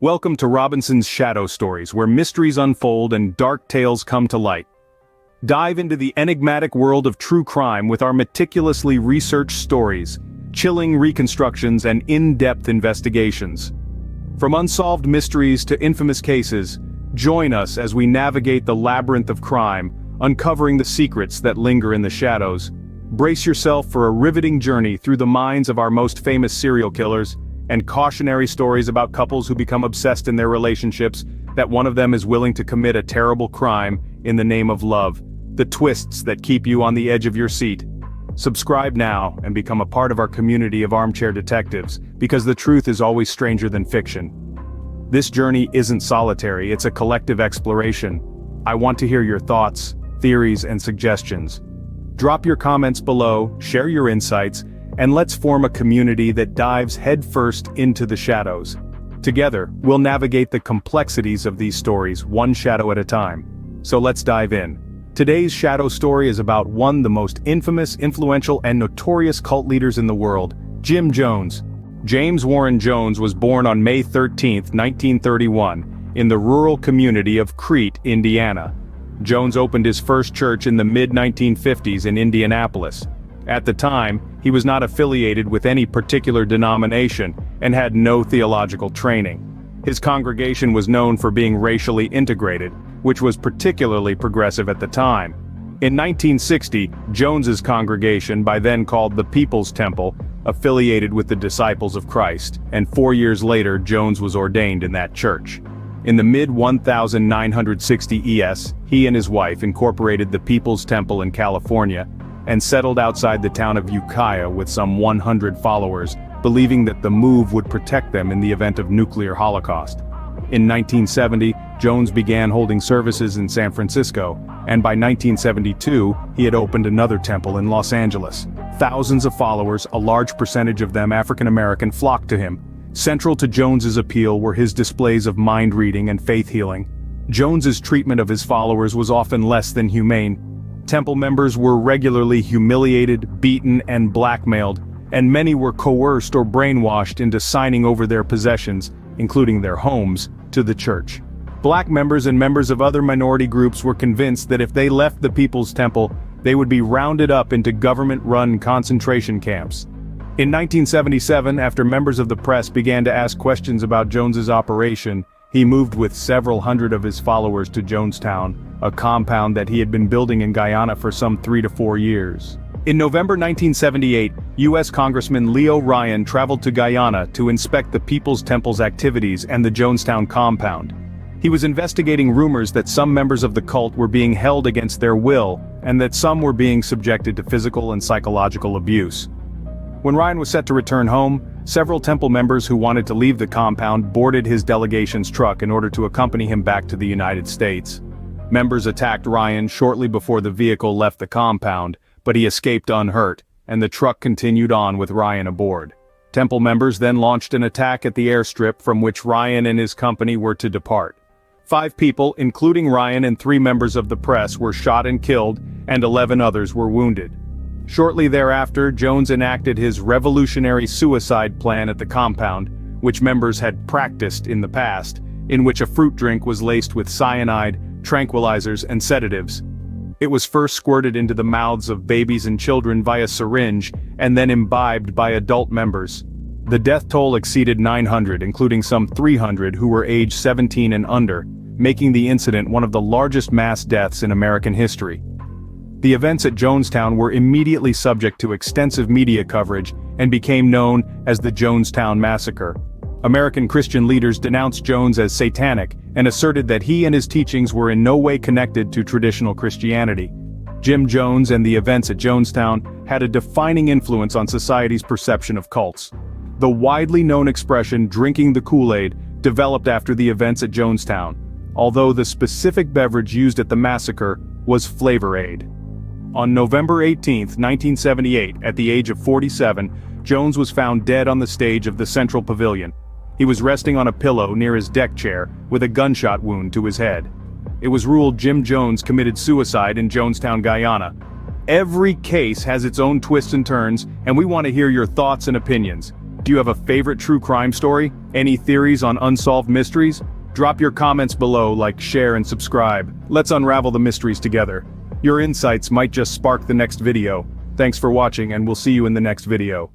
Welcome to Robinson's Shadow Stories, where mysteries unfold and dark tales come to light. Dive into the enigmatic world of true crime with our meticulously researched stories, chilling reconstructions, and in-depth investigations. From unsolved mysteries to infamous cases, join us as we navigate the labyrinth of crime, uncovering the secrets that linger in the shadows. Brace yourself for a riveting journey through the minds of our most famous serial killers, and cautionary stories about couples who become obsessed in their relationships, that one of them is willing to commit a terrible crime in the name of love. The twists that keep you on the edge of your seat. Subscribe now and become a part of our community of armchair detectives, because the truth is always stranger than fiction. This journey isn't solitary, it's a collective exploration. I want to hear your thoughts, theories, and suggestions. Drop your comments below, share your insights, and let's form a community that dives headfirst into the shadows. Together, we'll navigate the complexities of these stories, one shadow at a time. So let's dive in. Today's shadow story is about one of the most infamous, influential, and notorious cult leaders in the world, Jim Jones. James Warren Jones was born on May 13, 1931, in the rural community of Crete, Indiana. Jones opened his first church in the mid-1950s in Indianapolis. At the time, he was not affiliated with any particular denomination and had no theological training. His congregation was known for being racially integrated, which was particularly progressive at the time. In 1960, Jones's congregation, by then called the People's Temple, affiliated with the Disciples of Christ, and 4 years later Jones was ordained in that church. In the mid-1960 ES, he and his wife incorporated the People's Temple in California, and settled outside the town of Ukiah with some 100 followers, believing that the move would protect them in the event of nuclear holocaust. In 1970, Jones began holding services in San Francisco, and by 1972, he had opened another temple in Los Angeles. Thousands of followers, a large percentage of them African American, flocked to him. Central to Jones's appeal were his displays of mind reading and faith healing. Jones's treatment of his followers was often less than humane. Temple members were regularly humiliated, beaten, and blackmailed, and many were coerced or brainwashed into signing over their possessions, including their homes, to the church. Black members and members of other minority groups were convinced that if they left the People's Temple, they would be rounded up into government-run concentration camps. In 1977, after members of the press began to ask questions about Jones's operation, he moved with several hundred of his followers to Jonestown, a compound that he had been building in Guyana for some 3 to 4 years. In November 1978, U.S. Congressman Leo Ryan traveled to Guyana to inspect the People's Temple's activities and the Jonestown compound. He was investigating rumors that some members of the cult were being held against their will, and that some were being subjected to physical and psychological abuse. When Ryan was set to return home, several temple members who wanted to leave the compound boarded his delegation's truck in order to accompany him back to the United States. Members attacked Ryan shortly before the vehicle left the compound, but he escaped unhurt, and the truck continued on with Ryan aboard. Temple members then launched an attack at the airstrip from which Ryan and his company were to depart. 5 people, including Ryan and 3 members of the press, were shot and killed, and 11 others were wounded. Shortly thereafter, Jones enacted his revolutionary suicide plan at the compound, which members had practiced in the past, in which a fruit drink was laced with cyanide, tranquilizers, and sedatives. It was first squirted into the mouths of babies and children via syringe, and then imbibed by adult members. The death toll exceeded 900, including some 300 who were age 17 and under, making the incident one of the largest mass deaths in American history. The events at Jonestown were immediately subject to extensive media coverage and became known as the Jonestown Massacre. American Christian leaders denounced Jones as satanic and asserted that he and his teachings were in no way connected to traditional Christianity. Jim Jones and the events at Jonestown had a defining influence on society's perception of cults. The widely known expression "drinking the Kool-Aid" developed after the events at Jonestown, although the specific beverage used at the massacre was Flavor Aid. On November 18, 1978, at the age of 47, Jones was found dead on the stage of the Central Pavilion. He was resting on a pillow near his deck chair, with a gunshot wound to his head. It was ruled Jim Jones committed suicide in Jonestown, Guyana. Every case has its own twists and turns, and we want to hear your thoughts and opinions. Do you have a favorite true crime story? Any theories on unsolved mysteries? Drop your comments below, like, share, and subscribe. Let's unravel the mysteries together. Your insights might just spark the next video. Thanks for watching, and we'll see you in the next video.